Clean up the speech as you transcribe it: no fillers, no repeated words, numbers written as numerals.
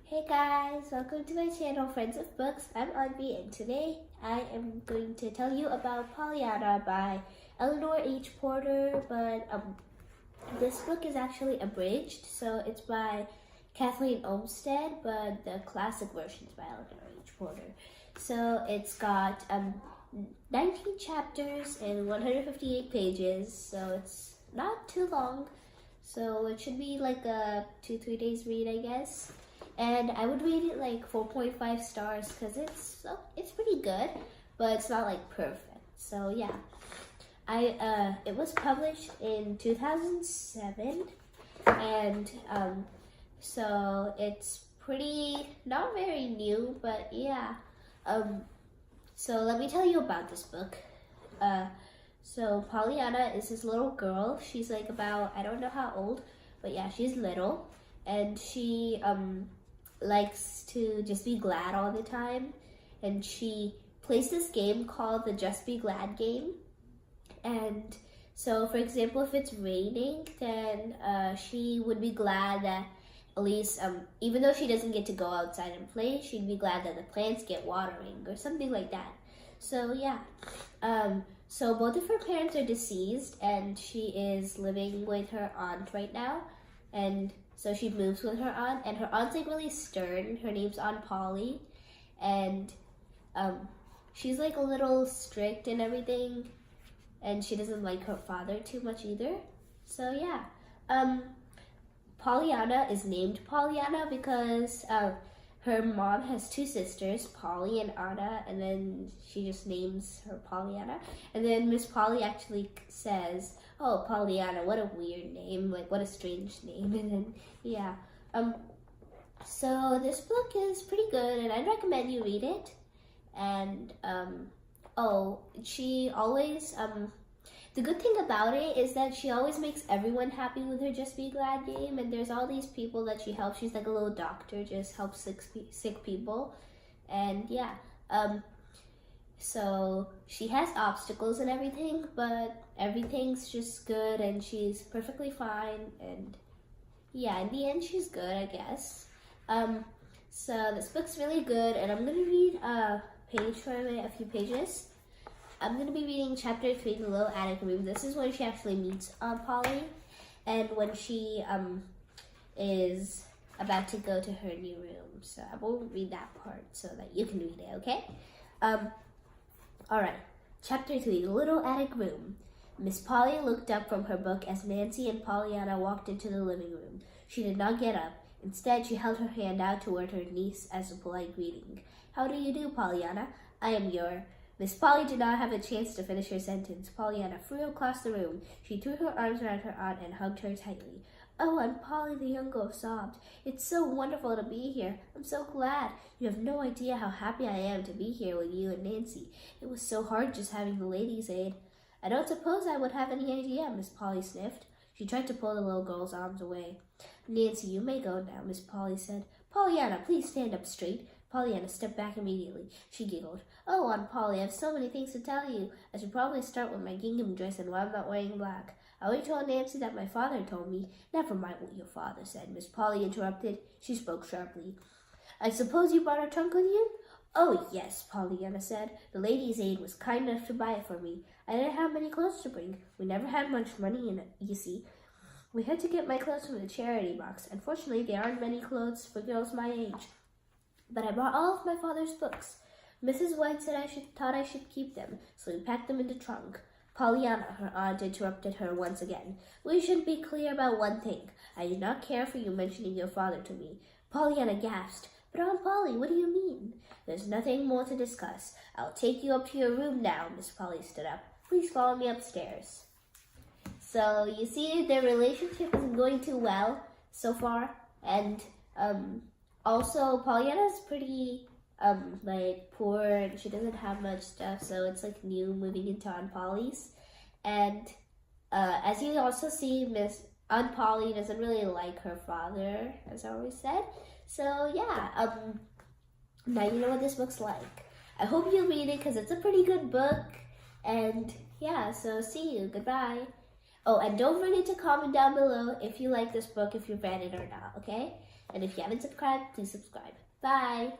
Hey guys, welcome to my channel, Friends of Books. I'm Anvi, and today I am going to tell you about Pollyanna by Eleanor H. Porter, but this book is actually abridged, so it's by Kathleen Olmstead, but the classic version is by Eleanor H. Porter. So it's got 19 chapters and 158 pages, so it's not too long, so it should be like a 2-3 days read, I guess. And I would rate it like 4.5 stars because it's pretty good, but it's not like perfect. So yeah, it was published in 2007, and so it's pretty not very new, but yeah. So let me tell you about this book. So Pollyanna is this little girl. She's like about, I don't know how old, but yeah, she's little, and she likes to just be glad all the time, and she plays this game called the Just Be Glad game. And so for example, if it's raining, then she would be glad that at least even though she doesn't get to go outside and play, she'd be glad that the plants get watering or something like that. So yeah, so both of her parents are deceased, and she is living with her aunt right now, and so she moves with her aunt, and her aunt's like really stern. Her name's Aunt Polly, and she's like a little strict and everything, and she doesn't like her father too much either. So yeah, Pollyanna is named Pollyanna because her mom has two sisters, Polly and Anna, and then she just names her Pollyanna. And then Miss Polly actually says, "Oh, Pollyanna, what a weird name, like what a strange name." And then yeah, so this book is pretty good, and I'd recommend you read it. And she always the good thing about it is that she always makes everyone happy with her Just Be Glad game, and there's all these people that she helps. She's like a little doctor, just helps sick people. And yeah, so she has obstacles and everything, but everything's just good, and she's perfectly fine. And yeah, in the end, she's good, I guess. So this book's really good, and I'm gonna read a page from it, a few pages. I'm going to be reading chapter 3, The Little Attic Room. This is when she actually meets Aunt Polly, and when she is about to go to her new room. So I won't read that part so that you can read it, okay? Alright, chapter 3, The Little Attic Room. Miss Polly looked up from her book as Nancy and Pollyanna walked into the living room. She did not get up. Instead, she held her hand out toward her niece as a polite greeting. "How do you do, Pollyanna? I am your..." Miss Polly did not have a chance to finish her sentence. Pollyanna flew across the room. She threw her arms around her aunt and hugged her tightly. "Oh, Aunt Polly," the young girl sobbed. "It's so wonderful to be here. I'm so glad. You have no idea how happy I am to be here with you and Nancy. It was so hard just having the ladies' aid." "I don't suppose I would have any idea," Miss Polly sniffed. She tried to pull the little girl's arms away. "Nancy, you may go now," Miss Polly said. "Pollyanna, please stand up straight." Pollyanna stepped back immediately. She giggled. "Oh, Aunt Polly, I have so many things to tell you. I should probably start with my gingham dress and why I'm not wearing black. I already told Nancy that my father told me." "Never mind what your father said," Miss Polly interrupted. She spoke sharply. "I suppose you brought a trunk with you?" "Oh, yes," Pollyanna said. "The ladies' aid was kind enough to buy it for me. I didn't have many clothes to bring. We never had much money in it, you see. We had to get my clothes from the charity box. Unfortunately, there aren't many clothes for girls my age. But I brought all of my father's books. Mrs. White said thought I should keep them, so we packed them in the trunk." "Pollyanna," her aunt interrupted her once again. "We should be clear about one thing. I do not care for you mentioning your father to me." Pollyanna gasped. "But Aunt Polly, what do you mean?" "There's nothing more to discuss. I'll take you up to your room now." Miss Polly stood up. "Please follow me upstairs." So you see, their relationship isn't going too well so far, and also, Pollyanna's pretty, like, poor, and she doesn't have much stuff, so it's, like, new moving into Aunt Polly's. And, as you also see, Aunt Polly doesn't really like her father, as I always said. So, yeah, now you know what this book's like. I hope you read it, because it's a pretty good book. And, yeah, so see you. Goodbye. Oh, and don't forget to comment down below if you like this book, if you read it or not, okay? And if you haven't subscribed, please subscribe. Bye!